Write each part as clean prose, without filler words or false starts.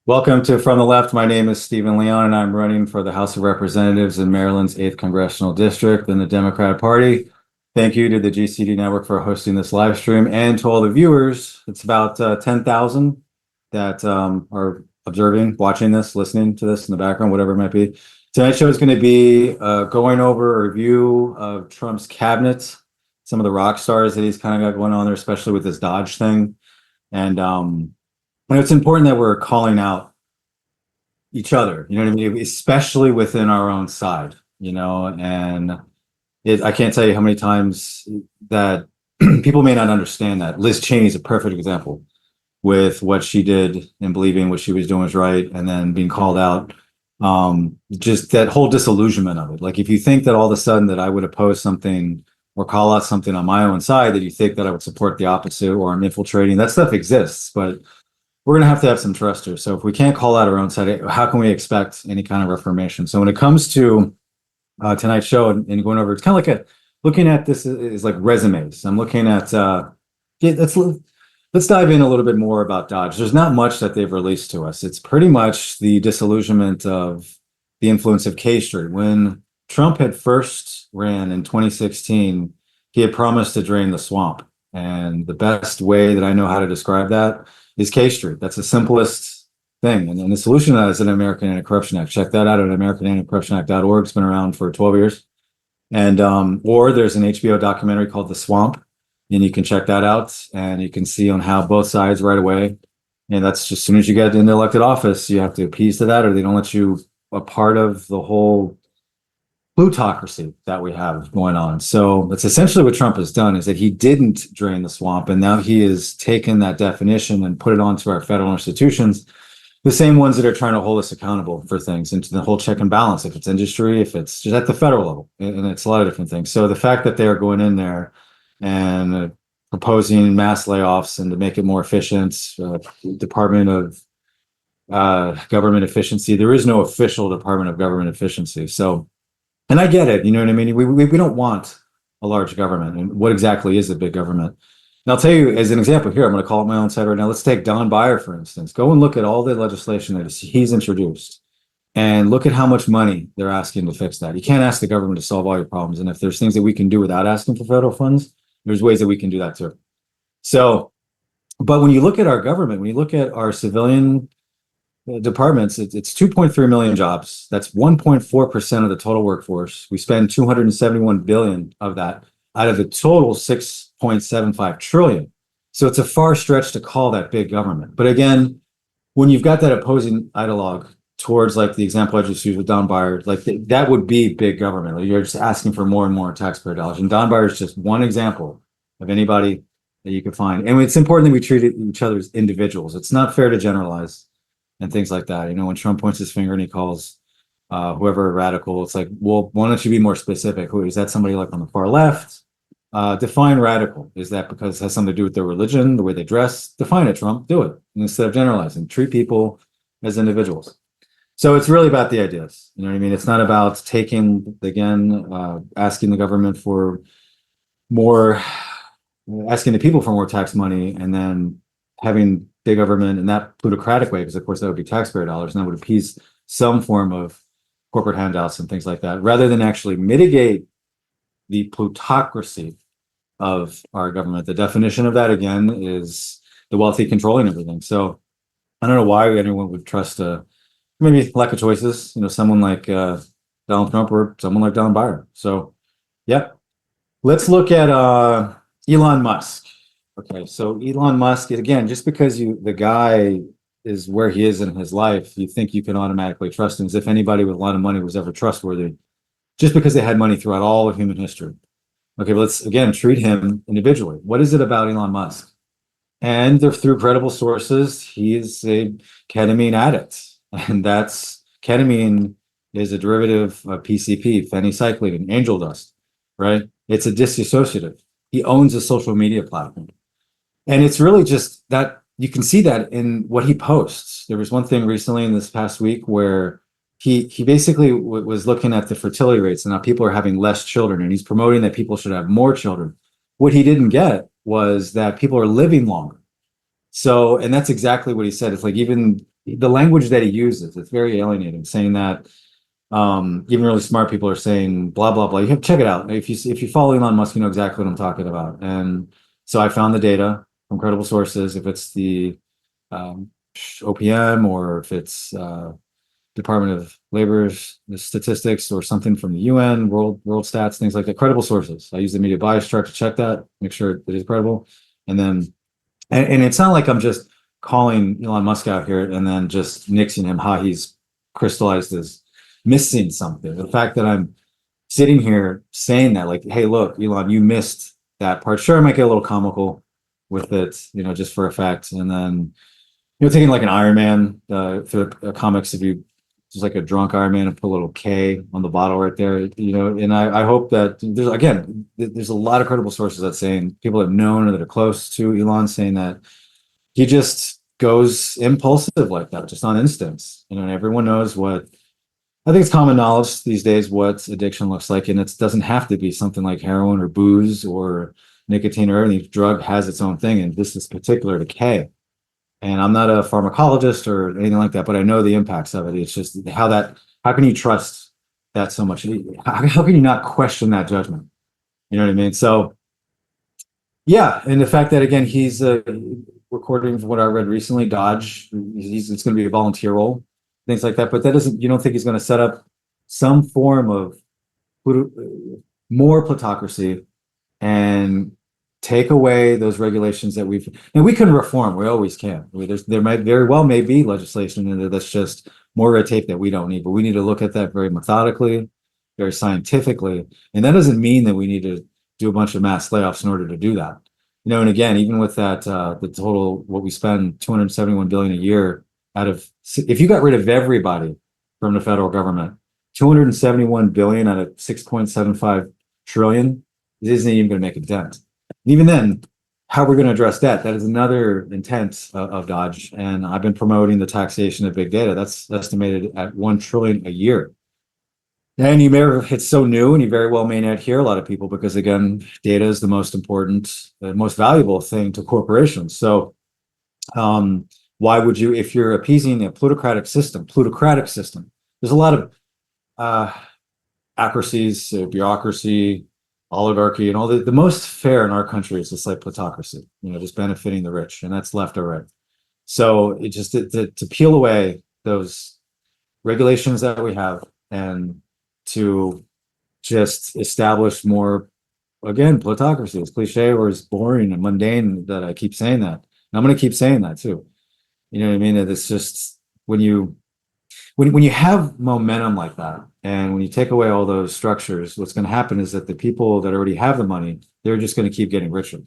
Welcome to From the Left. My name is Stephen Leon, and I'm running for the House of Representatives in Maryland's 8th Congressional District in the Democratic Party. Thank you to the GCD Network for hosting this live stream and to all the viewers. It's about 10,000 that are observing, watching this, listening to this in the background, whatever it might be. Tonight's show is going to be going over a review of Trump's cabinet, some of the rock stars that he's kind of got going on there, especially with this Dodge thing. And it's important that we're calling out each other, you know what I mean? Especially within our own side, and I can't tell you how many times that people may not understand that. Liz Cheney is a perfect example with what she did and believing what she was doing was right and then being called out. Just that whole disillusionment of it. Like if you think that all of a sudden that I would oppose something or call out something on my own side, that you think that I would support the opposite or I'm infiltrating, that stuff exists, but we're going to have some trust here. So if we can't call out our own side, how can we expect any kind of reformation? So when it comes to tonight's show and going over, it's kind of like looking at this is like resumes. I'm looking at, let's dive in a little bit more about Dodge. There's not much that they've released to us. It's pretty much the disillusionment of the influence of K Street. When Trump had first ran in 2016, he had promised to drain the swamp. And the best way that I know how to describe that is K Street. That's the simplest thing. And the solution to that is an American Anti-Corruption Act. Check that out at AmericanAnticorruptionAct.org. It's been around for 12 years. And or there's an HBO documentary called The Swamp, and you can check that out and you can see on how both sides right away. And that's just as soon as you get into elected office, you have to appease to that, or they don't let you a part of the whole plutocracy that we have going on. So that's essentially what Trump has done, is that he didn't drain the swamp, and now he has taken that definition and put it onto our federal institutions, the same ones that are trying to hold us accountable for things, into the whole check and balance, if it's industry, if it's just at the federal level, and it's a lot of different things. So the fact that they're going in there and proposing mass layoffs and to make it more efficient, Department of Government Efficiency, there is no official Department of Government Efficiency. So, and I get it, you know what I mean? We don't want a large government. And what exactly is a big government? And I'll tell you, as an example here, I'm going to call it my own side right now. Let's take Don Beyer, for instance. Go and look at all the legislation that he's introduced and look at how much money they're asking to fix that. You can't ask the government to solve all your problems. And if there's things that we can do without asking for federal funds, there's ways that we can do that too. So, but when you look at our government, when you look at our civilian departments, it's 2.3 million jobs. That's 1.4% of the total workforce. We spend 271 billion of that out of the total 6.75 trillion. So it's a far stretch to call that big government. But again, when you've got that opposing ideologue towards, like the example I just used with Don Beyer, like that would be big government. Like, you're just asking for more and more taxpayer dollars. And Don Beyer is just one example of anybody that you could find. And it's important that we treat each other as individuals. It's not fair to generalize and things like that. You know, when Trump points his finger and he calls whoever a radical, it's like, well, why don't you be more specific? Who is that? Somebody like on the far left? Define radical. Is that because it has something to do with their religion, the way they dress? Define it, Trump. Do it. And instead of generalizing, treat people as individuals. So it's really about the ideas. You know what I mean? It's not about taking, again, asking the government for more, asking the people for more tax money, and then having big government in that plutocratic way, because of course that would be taxpayer dollars, and that would appease some form of corporate handouts and things like that, rather than actually mitigate the plutocracy of our government. The definition of that, again, is the wealthy controlling everything. So I don't know why anyone would trust maybe lack of choices, someone like Donald Trump or someone like Don Beyer. So yeah, let's look at Elon Musk. Okay, so Elon Musk, again, just because the guy is where he is in his life, you think you can automatically trust him, as if anybody with a lot of money was ever trustworthy, just because they had money throughout all of human history. Okay, but let's, again, treat him individually. What is it about Elon Musk? And through credible sources, he is a ketamine addict. And ketamine is a derivative of PCP, phencyclidine, angel dust, right? It's a dissociative. He owns a social media platform. And it's really just that you can see that in what he posts. There was one thing recently in this past week where he basically was looking at the fertility rates and how people are having less children, and he's promoting that people should have more children. What he didn't get was that people are living longer. So, and that's exactly what he said. It's like, even the language that he uses, it's very alienating, saying that even really smart people are saying blah blah blah. You have to check it out. If you follow Elon Musk, you know exactly what I'm talking about. And so I found the data from credible sources. If it's the um, OPM or if it's Department of Labor's statistics or something from the UN, World Stats, things like that, credible sources. I use the media bias chart to check that, make sure it is credible, and then and it's not like I'm just calling Elon Musk out here and then just nixing him how he's crystallized as missing something. The fact that I'm sitting here saying that, like, hey, look, Elon, you missed that part. Sure, I might get a little comical with it, just for effect. And then, taking like an Iron Man for comics, if you just like a drunk Iron Man and put a little K on the bottle right there, and I hope that there's a lot of credible sources that saying people have known or that are close to Elon saying that he just goes impulsive like that, just on instincts, and everyone knows what I think it's common knowledge these days what addiction looks like, and it doesn't have to be something like heroin or booze or nicotine or anything. Each drug has its own thing, and this is particular to K. And I'm not a pharmacologist or anything like that, but I know the impacts of it. It's just how can you trust that so much? How can you not question that judgment? You know what I mean? So, yeah. And the fact that, again, he's recording from what I read recently, Dodge, it's going to be a volunteer role, things like that. But you don't think he's going to set up some form of more plutocracy and take away those regulations that and we can reform. We always can. There might very well may be legislation in there that's just more red tape that we don't need, but we need to look at that very methodically, very scientifically. And that doesn't mean that we need to do a bunch of mass layoffs in order to do that. And again, even with that, the total, what we spend 271 billion a year if you got rid of everybody from the federal government, 271 billion out of 6.75 trillion, it isn't even going to make a dent. Even then, how we're going to address that is another intent of Dodge. And I've been promoting the taxation of big data. That's estimated at 1 trillion a year. And it's so new, and you very well may not hear a lot of people because, again, data is the most important, the most valuable thing to corporations. So why would you, if you're appeasing a plutocratic system, there's a lot of acracies, bureaucracy, oligarchy, and all the most fair in our country is just like plutocracy, just benefiting the rich, and that's left or right. So it just to peel away those regulations that we have and to just establish more, again, plutocracy. It's cliche or it's boring and mundane that I keep saying that. And I'm going to keep saying that too. You know what I mean? It's just when you have momentum like that, and when you take away all those structures, what's going to happen is that the people that already have the money, they're just going to keep getting richer.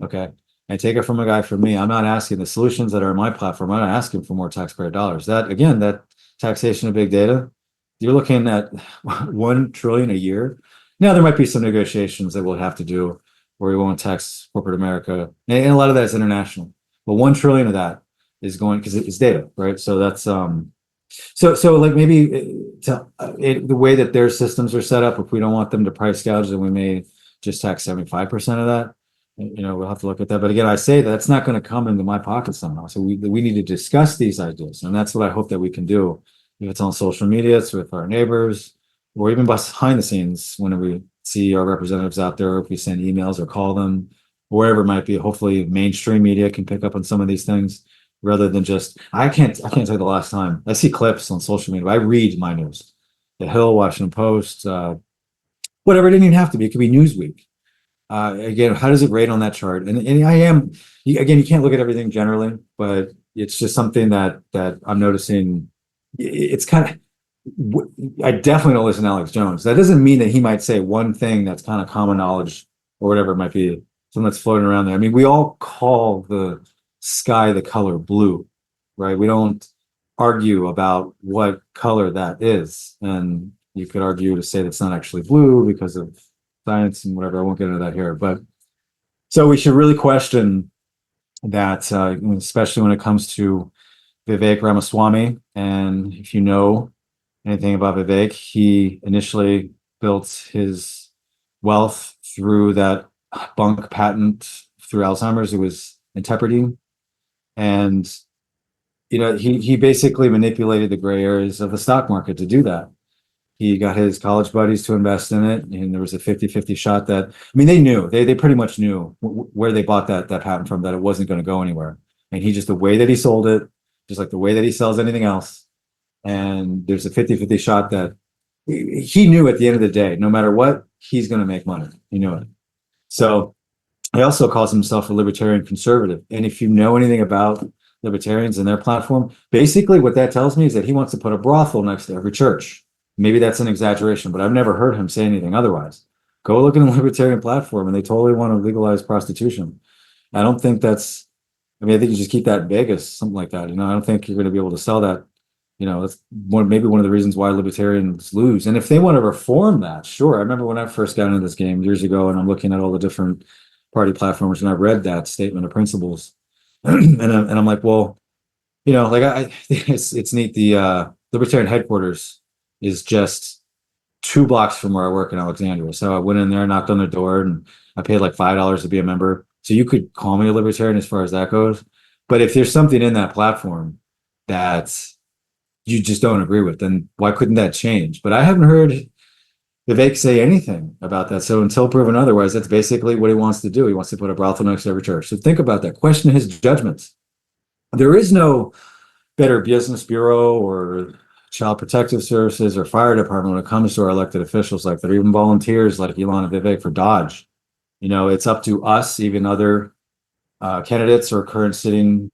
Okay. And take it from a guy from me. I'm not asking the solutions that are on my platform. I'm not asking for more taxpayer dollars. That taxation of big data, you're looking at 1 trillion a year. Now there might be some negotiations that we'll have to do where we won't tax corporate America. And a lot of that is international. But 1 trillion of that is going because it's data, right? So that's so like maybe the way that their systems are set up, if we don't want them to price gouge, then we may just tax 75% of that. We'll have to look at that. But again, I say that's not going to come into my pocket somehow. So we need to discuss these ideas. And that's what I hope that we can do. If it's on social media, it's with our neighbors, or even behind the scenes when we see our representatives out there, if we send emails or call them, or wherever it might be. Hopefully mainstream media can pick up on some of these things rather than just, I can't tell you the last time. I see clips on social media. I read my news. The Hill, Washington Post, whatever. It didn't even have to be. It could be Newsweek. Again, how does it rate on that chart? And again, you can't look at everything generally, but it's just something that I'm noticing. It's kind of, I definitely don't listen to Alex Jones. That doesn't mean that he might say one thing that's kind of common knowledge or whatever it might be, something that's floating around there. I mean, we all call the sky the color blue, right? We don't argue about what color that is. And you could argue to say that's not actually blue because of science and whatever. I won't get into that here. But so we should really question that, especially when it comes to Vivek Ramaswamy. And if you know anything about Vivek, he initially built his wealth through that bunk patent through Alzheimer's. It was interbreeding. And he basically manipulated the gray areas of the stock market to do that. He got his college buddies to invest in it, and there was a 50-50 shot that, I mean, they knew, they pretty much knew where they bought that patent from, that it wasn't going to go anywhere. And he just, the way that he sold it, just like the way that he sells anything else. And there's a 50-50 shot that he knew at the end of the day, no matter what, he's going to make money. He knew it. So he also calls himself a libertarian conservative. And if you know anything about libertarians and their platform, basically what that tells me is that he wants to put a brothel next to every church. Maybe that's an exaggeration, but I've never heard him say anything otherwise. Go look at the libertarian platform, and they totally want to legalize prostitution. I don't think that's, I mean, I think you just keep that in Vegas, something like that. I don't think you're going to be able to sell that. That's maybe one of the reasons why libertarians lose. And if they want to reform that, sure. I remember when I first got into this game years ago, and I'm looking at all the different party platforms, and I read that statement of principles, and I'm like, well, like it's neat. The libertarian headquarters is just 2 blocks from where I work in Alexandria. So I went in there, knocked on their door, and I paid like $5 to be a member. So you could call me a libertarian as far as that goes. But if there's something in that platform that you just don't agree with, then why couldn't that change? But I haven't heard Vivek say anything about that. So until proven otherwise, that's basically what he wants to do. He wants to put a brothel next to every church. So think about that. Question his judgments. There is no Better Business Bureau or Child Protective Services or fire department when it comes to our elected officials like that, or even volunteers like Elon and Vivek for Dodge. It's up to us, even other candidates or current sitting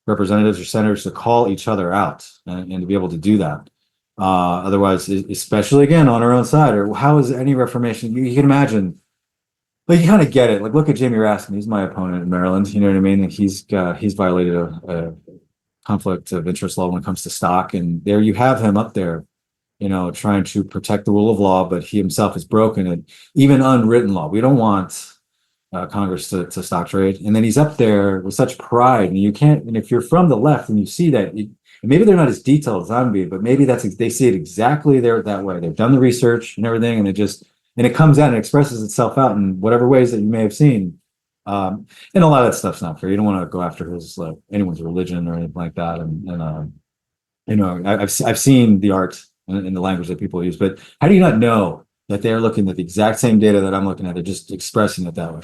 representatives or senators, to call each other out and to be able to do that. Otherwise, especially again on our own side, or how is any reformation? You can imagine, like, you kind of get it. Like, look at Jamie Raskin. He's my opponent in Maryland. You know what I mean? And he's violated a conflict of interest law when it comes to stock, and there you have him up there, trying to protect the rule of law, but he himself has broken it, even unwritten law. We don't want Congress to stock trade, and then he's up there with such pride, and you can't. And if you're from the left and you see that, maybe they're not as detailed as I'm being, but maybe they see it exactly there that way. They've done the research and everything, and it comes out and expresses itself out in whatever ways that you may have seen. And a lot of that stuff's not fair. You don't want to go after anyone's religion or anything like that. I've seen the art and the language that people use, but how do you not know that they're looking at the exact same data that I'm looking at? They're just expressing it that way.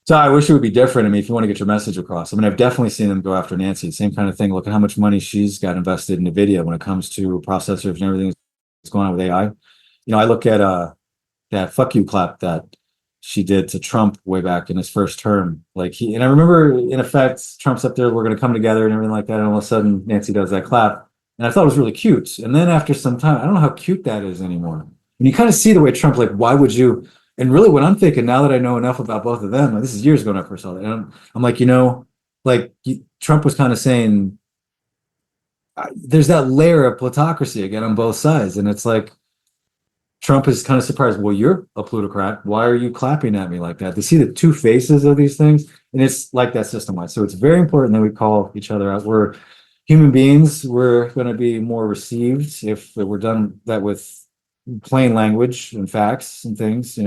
So I wish it would be different. I mean, if you want to get your message across, I mean, I've definitely seen them go after Nancy. Same kind of thing. Look at how much money she's got invested in NVIDIA when it comes to processors and everything that's going on with AI. I look at that fuck you clap that she did to Trump way back in his first term. And I remember, in effect, Trump's up there, we're going to come together and everything like that. And all of a sudden, Nancy does that clap. And I thought it was really cute. And then after some time, I don't know how cute that is anymore. And you kind of see the way Trump, like, why would you? And really what I'm thinking now that I know enough about both of them, this is years ago when I first saw that. And I'm like, Trump was kind of saying, there's that layer of plutocracy again on both sides. And it's like, Trump is kind of surprised. Well, you're a plutocrat. Why are you clapping at me like that? To see the two faces of these things, and it's like that system-wide. So it's very important that we call each other out. We're human beings. We're going to be more received if we're done that with plain language and facts and things.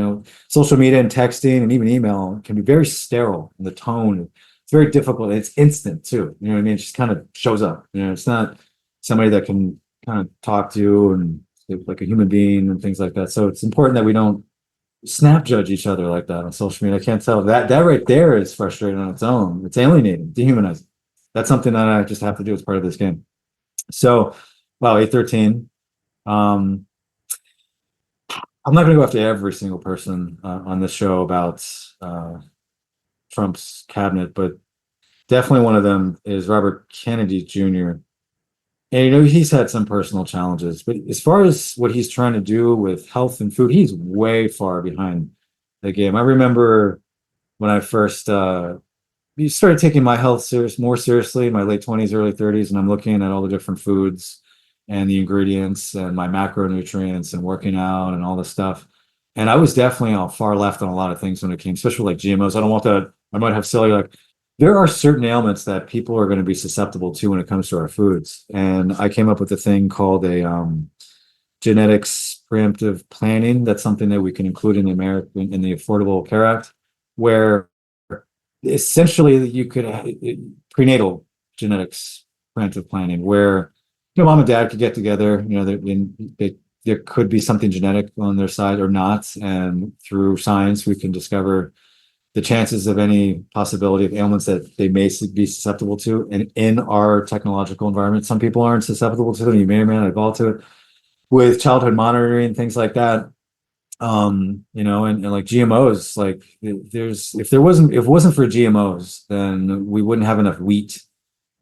Social media and texting and even email can be very sterile in the tone. It's very difficult. It's instant too. You know what I mean? It just kind of shows up. It's not somebody that can kind of talk to you and like a human being and things like that. So it's important that we don't snap judge each other like that on social media. I can't tell that right there is frustrating on its own. It's alienating, dehumanizing. That's something that I just have to do as part of this game. So, wow, 813. I'm not going to go after every single person on this show about Trump's cabinet, but definitely one of them is Robert Kennedy Jr. And he's had some personal challenges, but as far as what he's trying to do with health and food, he's way far behind the game. I remember when I first started taking my health more seriously in my late 20s, early 30s, and I'm looking at all the different foods and the ingredients and my macronutrients and working out and all this stuff. And I was definitely on far left on a lot of things when it came, especially like GMOs. I don't want that. I might have celiac. There are certain ailments that people are going to be susceptible to when it comes to our foods. And I came up with a thing called a genetics preemptive planning. That's something that we can include in the Affordable Care Act, where essentially you could prenatal genetics preemptive planning, where mom and dad could get together. There could be something genetic on their side or not, and through science we can discover the chances of any possibility of ailments that they may be susceptible to. And in our technological environment, some people aren't susceptible to them. You may or may not evolve to it. With childhood monitoring, things like that, and like GMOs, like if it wasn't for GMOs, then we wouldn't have enough wheat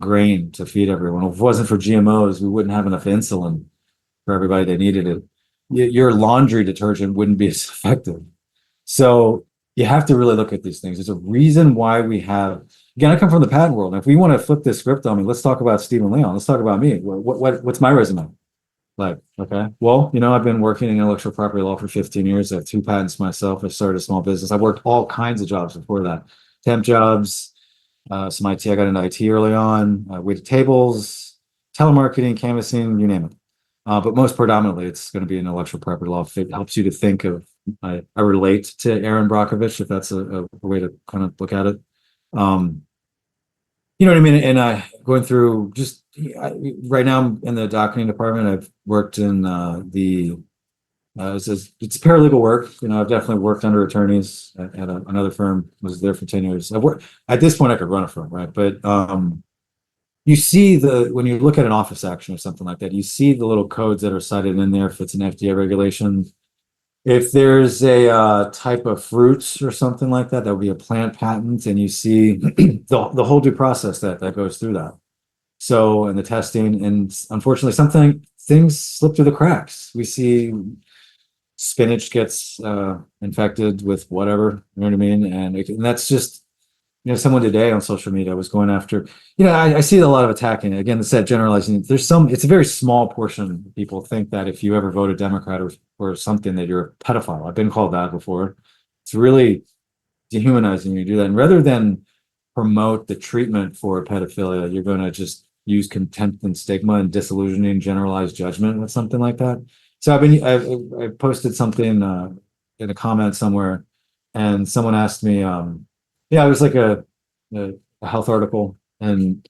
grain to feed everyone. If it wasn't for GMOs, we wouldn't have enough insulin for everybody that needed it. Your laundry detergent wouldn't be as effective. So you have to really look at these things. There's a reason why we have. Again, I come from the patent world. And if we want to flip this script on me, let's talk about Stephen Leon. Let's talk about me. What's my resume? Like, okay, well, I've been working in intellectual property law for 15 years. I have 2 patents myself. I started a small business. I've worked all kinds of jobs before that. Temp jobs, some IT. I got into IT early on, waited tables, telemarketing, canvassing, you name it. But most predominantly, it's going to be intellectual property law. If it helps you to think of, I relate to Aaron Brockovich, if that's a way to kind of look at it. You know what I mean? And going through just right now I'm in the docketing department. I've worked in it's paralegal work. I've definitely worked under attorneys at another firm. Was there for 10 years. I've worked at this point. I could run a firm, right? But you see when you look at an office action or something like that, you see the little codes that are cited in there. If it's an FDA regulation, if there's a type of fruits or something like that, that would be a plant patent, and you see the whole due process that goes through that. So, and the testing, and unfortunately, things slip through the cracks. We see spinach gets infected with whatever, you know what I mean? And that's just, someone today on social media was going after, I see a lot of attacking. Again, it's that generalizing. It's a very small portion of people think that if you ever vote a Democrat or something, that you're a pedophile. I've been called that before. It's really dehumanizing when you do that. And rather than promote the treatment for pedophilia, you're going to just use contempt and stigma and disillusioning generalized judgment with something like that. So I posted something in a comment somewhere, and someone asked me, it was like a health article, and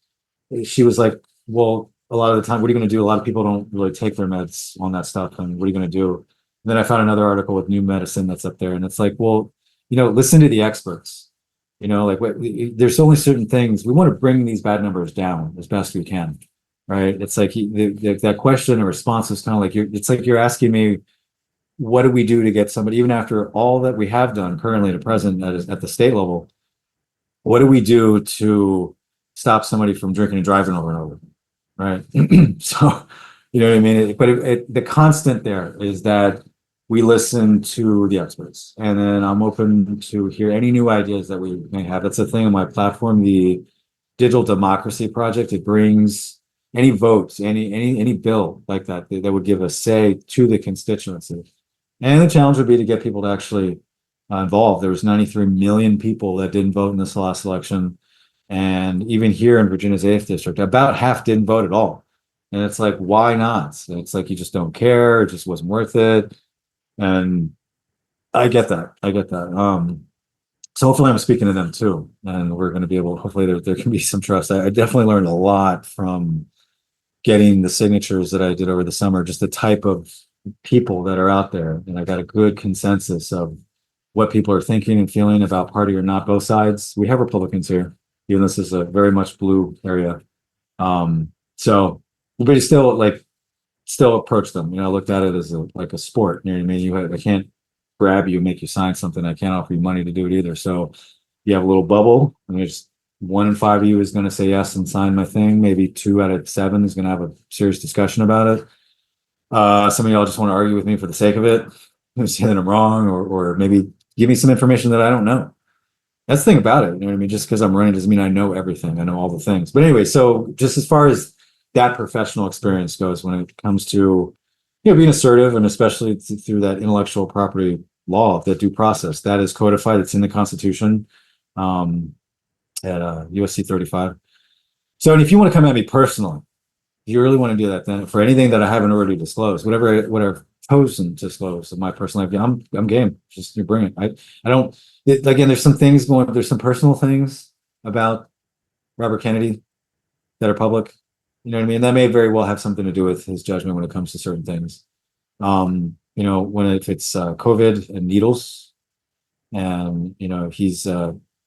she was like, well, a lot of the time, what are you going to do? A lot of people don't really take their meds on that stuff, and what are you going to do? And then I found another article with New Medicine that's up there, and it's like, well, listen to the experts. There's only certain things. We want to bring these bad numbers down as best we can, right? It's like that question or response is kind of like it's like you're asking me, what do we do to get somebody, even after all that we have done currently to present at the state level, what do we do to stop somebody from drinking and driving over and over, right? So, you know what I mean? But the constant there is that we listen to the experts, and then I'm open to hear any new ideas that we may have. That's the thing on my platform, the Digital Democracy Project. It brings any votes, any bill like that would give a say to the constituency. And the challenge would be to get people to actually involved. There was 93 million people that didn't vote in this last election. And even here in Virginia's 8th district, about half didn't vote at all. And it's like, why not? And it's like, you just don't care. It just wasn't worth it. And I get that. So hopefully I'm speaking to them too. And we're going to be able, hopefully there can be some trust. I definitely learned a lot from getting the signatures that I did over the summer, just the type of people that are out there. And I got a good consensus of what people are thinking and feeling about party or not, both sides. We have Republicans here, even this is a very much blue area. So everybody still approach them. I looked at it as like a sport. You know what I mean? I can't grab you, make you sign something. I can't offer you money to do it either. So you have a little bubble, and there's 1 in 5 of you is going to say yes and sign my thing. Maybe 2 out of 7 is going to have a serious discussion about it. Some of y'all just want to argue with me for the sake of it, say that I'm wrong, or maybe give me some information that I don't know. That's the thing about it. You know what I mean? Just because I'm running doesn't mean I know everything. I know all the things. But anyway, so just as far as that professional experience goes, when it comes to being assertive, and especially through that intellectual property law, that due process, that is codified. It's in the Constitution at USC 35. So, and if you want to come at me personally, if you really want to do that, then for anything that I haven't already disclosed, whatever I've chosen to disclose of my personal life, I'm game. Just you bring it. I don't. Again, there's some things there's some personal things about Robert Kennedy that are public. You know what I mean? That may very well have something to do with his judgment when it comes to certain things. You know, if it's COVID and needles, and he's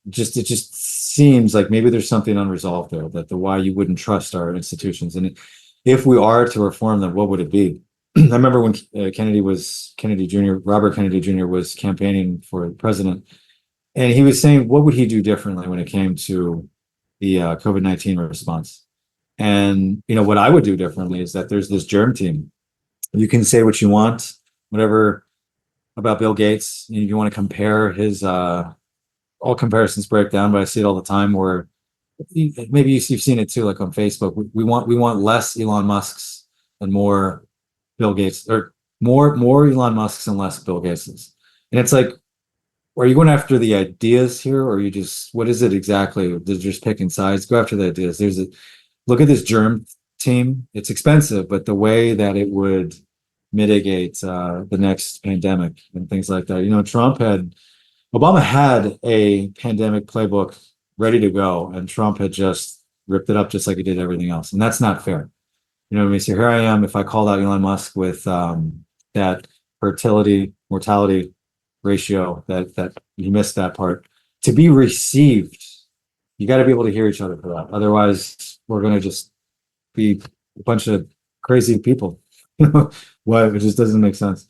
just it just seems like maybe there's something unresolved there, that the why you wouldn't trust our institutions. And if we are to reform them, what would it be? I remember when Kennedy Jr., Robert Kennedy Jr. was campaigning for president, and he was saying, what would he do differently when it came to the COVID-19 response? And what I would do differently is that there's this germ team. You can say what you want, whatever about Bill Gates. You want to compare his all comparisons break down, but I see it all the time where maybe you've seen it too, like on Facebook. We want less Elon Musks and more Bill Gates, or more Elon Musks and less Bill Gateses. And it's like, are you going after the ideas here, or you just, what is it exactly? They're just picking sides. Go after the ideas. Look at this germ team. It's expensive, but the way that it would mitigate the next pandemic and things like that. Obama had a pandemic playbook ready to go, and Trump had just ripped it up just like he did everything else. And that's not fair. You know what I mean? So here I am, if I called out Elon Musk with that fertility mortality ratio, that you missed that part. To be received, you got to be able to hear each other for that. Otherwise, we're going to just be a bunch of crazy people. What? It just doesn't make sense.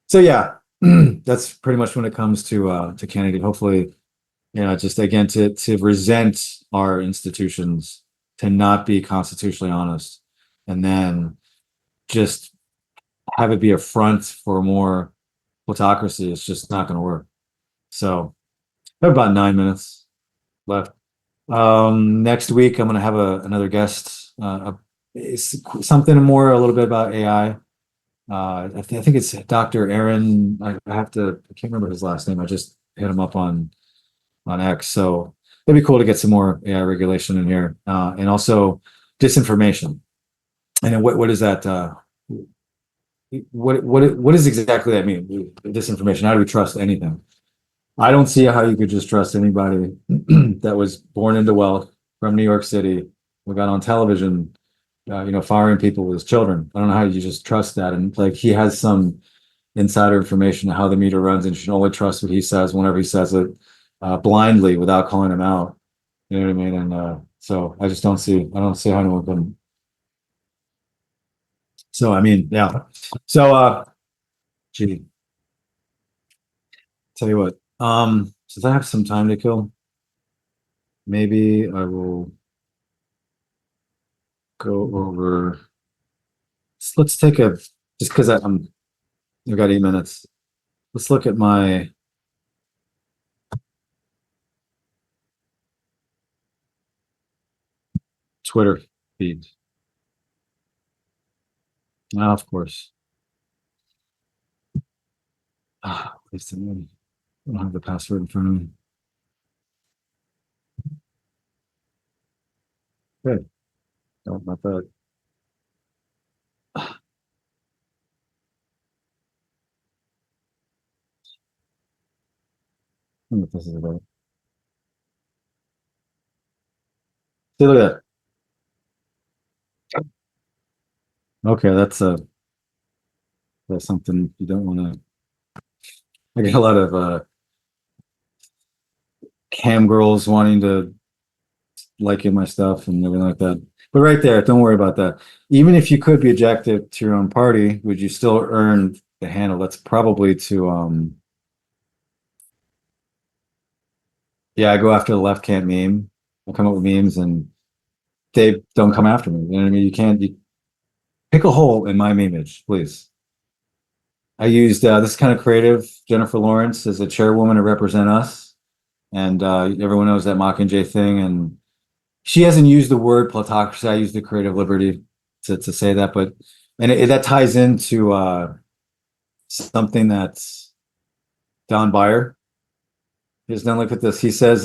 So yeah, that's pretty much when it comes to Kennedy. Hopefully, just again to resent our institutions, to not be constitutionally honest, and then just have it be a front for more plutocracy. It's just not going to work. So I have about 9 minutes left. Next week I'm going to have another guest, something more a little bit about AI. I think it's Dr. Aaron. I can't remember his last name. I just hit him up on X. So it'd be cool to get some more AI regulation in here, and also disinformation. And then what is that? What does exactly that mean? Disinformation. How do we trust anything? I don't see how you could just trust anybody that was born into wealth from New York City. We got on television, firing people with his children. I don't know how you just trust that. And like, he has some insider information on how the media runs, and you should only trust what he says whenever he says it, blindly without calling him out. You know what I mean? And so I don't see how anyone can. So I mean, yeah. So gee, tell you what. Since I have some time to kill, maybe I will go over. Let's take just because I've got 8 minutes. Let's look at my Twitter feed. Now, of course. Wait a minute. I don't have the password in front of me. Good. No, not that. I don't know what this is about. See, look at that. Okay, that's something you don't want to. I get a lot of cam girls wanting to like in my stuff and everything like that. But right there, don't worry about that. Even if you could be objective to your own party, would you still earn the handle? That's probably to yeah, I go after the left can't meme. I come up with memes and they don't come after me. You know what I mean? You pick a hole in my memeage, please. I used this kind of creative. Jennifer Lawrence as a chairwoman to represent us, and everyone knows that Mockingjay thing. And she hasn't used the word plutocracy. I used the creative liberty to say that, but that ties into something that's Don Beyer has done. Look at this. He says,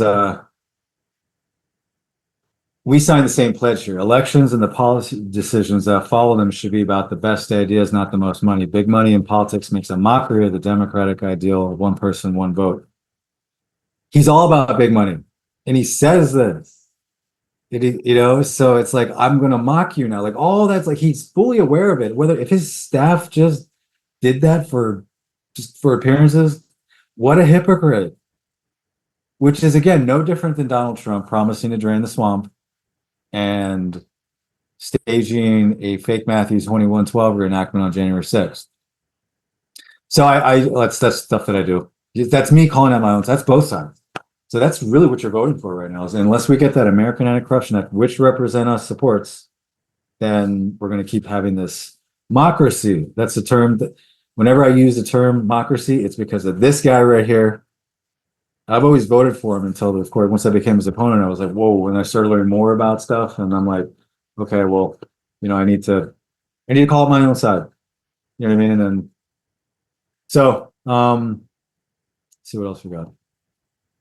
we signed the same pledge here. Elections and the policy decisions that follow them should be about the best ideas, not the most money. Big money in politics makes a mockery of the democratic ideal of one person, one vote. He's all about big money. And he says this. So it's like, I'm gonna mock you now. Like all that's like he's fully aware of it. Whether if his staff just did that for just for appearances, what a hypocrite. Which is again no different than Donald Trump promising to drain the swamp and staging a fake Matthew 2112 reenactment on January 6th. So that's stuff that I do. That's me calling out my own. That's both sides. So that's really what you're voting for right now. Is unless we get that American Anti-Corruption Act, which Represent Us supports, then we're going to keep having this democracy. That's the term that whenever I use the term democracy, it's because of this guy right here. I've always voted for him until the court. Once I became his opponent, I was like, whoa. And I started learning more about stuff. And I'm like, okay, well, I need to call it my own side. You know what I mean? And then, so, see what else we got.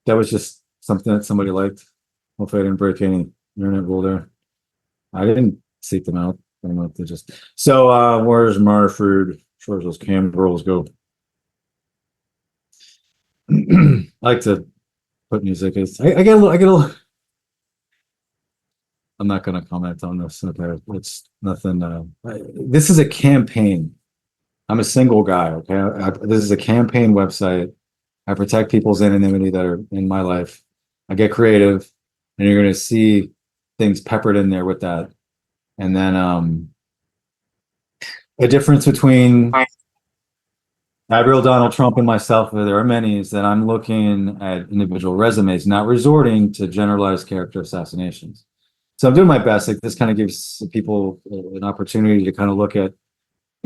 That was just something that somebody liked. Hopefully I didn't break any internet rule there. I didn't seek them out. I don't know if they just, so, where's Marford? As far as those cam girls go. I like to put music. I get a little. I'm not going to comment on this. It's nothing. This is a campaign. I'm a single guy. Okay, this is a campaign website. I protect people's anonymity that are in my life. I get creative, and you're going to see things peppered in there with that. And then a difference between Admiral Donald Trump and myself, there are many, is that I'm looking at individual resumes, not resorting to generalized character assassinations. So I'm doing my best. Like this kind of gives people an opportunity to kind of look at,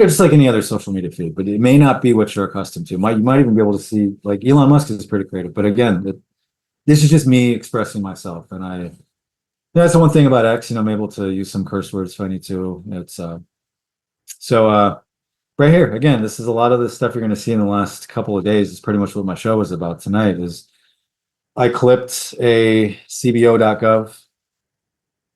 just like any other social media feed, but it may not be what you're accustomed to. You might even be able to see, like Elon Musk is pretty creative, but again, this is just me expressing myself, and that's the one thing about X. I'm able to use some curse words if I need to. It's right here again. This is a lot of the stuff you're going to see in the last couple of days. Is pretty much what my show was about tonight. Is I clipped a CBO.gov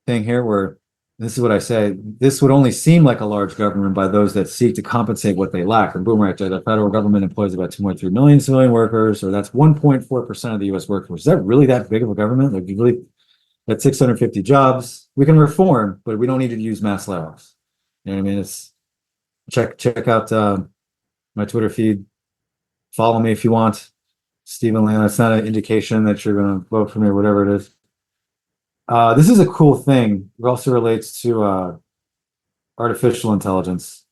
thing here where this is what I say. This would only seem like a large government by those that seek to compensate what they lack. And boom, right there, the federal government employs about 2.3 million civilian workers, or that's 1.4% of the U.S. workforce. Is that really that big of a government? Like, you really, that's 650 jobs. We can reform, but we don't need to use mass layoffs. You know what I mean? It's check out my Twitter feed. Follow me if you want. Stephen Land. It's not an indication that you're going to vote for me or whatever it is. This is a cool thing. It also relates to artificial intelligence.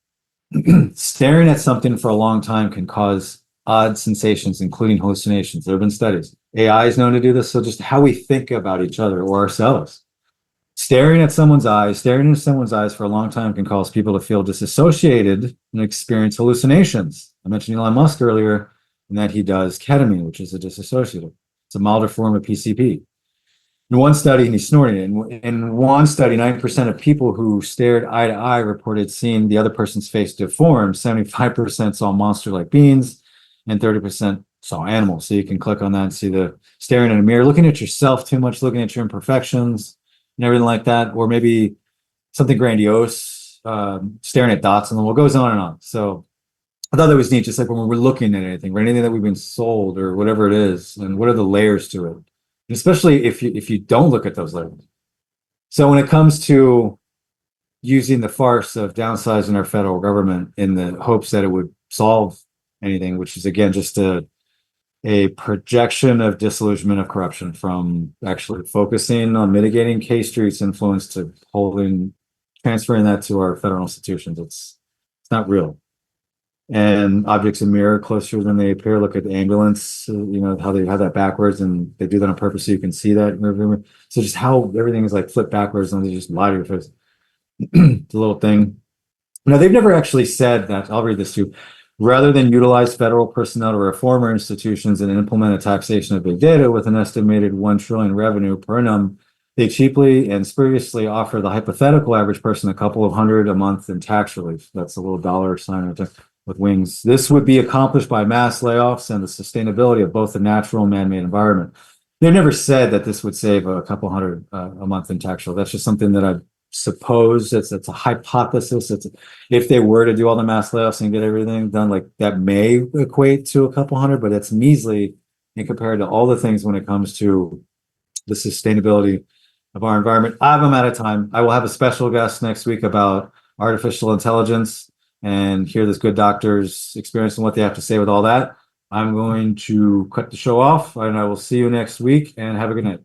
Staring at something for a long time can cause odd sensations, including hallucinations. There have been studies. AI is known to do this, so just how we think about each other or ourselves. Staring into someone's eyes for a long time can cause people to feel disassociated and experience hallucinations. I mentioned Elon Musk earlier, and that he does ketamine, which is a disassociative. It's a milder form of PCP. In one study, and he snorted it. In one study, 90% of people who stared eye to eye reported seeing the other person's face deformed. 75% saw monster-like beings, and 30% saw animals. So you can click on that and see the staring in a mirror, looking at yourself too much, looking at your imperfections, and everything like that, or maybe something grandiose, staring at dots, and then what goes on and on. So I thought that was neat, just like when we're looking at anything, or anything that we've been sold, or whatever it is, and what are the layers to it. Especially if you don't look at those layers. So when it comes to using the farce of downsizing our federal government in the hopes that it would solve anything, which is again just a projection of disillusionment of corruption from actually focusing on mitigating K Street's influence to transferring that to our federal institutions. It's not real. And objects in mirror closer than they appear. Look at the ambulance, how they have that backwards, and they do that on purpose so you can see that. So just how everything is like flipped backwards and they just lie to your face. It's a little thing. Now, they've never actually said that. I'll read this too. Rather than utilize federal personnel to reform our institutions and implement a taxation of big data with an estimated 1 trillion revenue per annum, they cheaply and spuriously offer the hypothetical average person a couple of hundred a month in tax relief. That's a little dollar sign right there. With wings. This would be accomplished by mass layoffs and the sustainability of both the natural and man-made environment. They never said that this would save a couple hundred a month in tax relief. That's just something that I suppose it's a hypothesis. If they were to do all the mass layoffs and get everything done, like that may equate to a couple hundred, but it's measly in compared to all the things when it comes to the sustainability of our environment. I'm out of time. I will have a special guest next week about artificial intelligence and hear this good doctor's experience and what they have to say with all that. I'm going to cut the show off, and I will see you next week, and have a good night.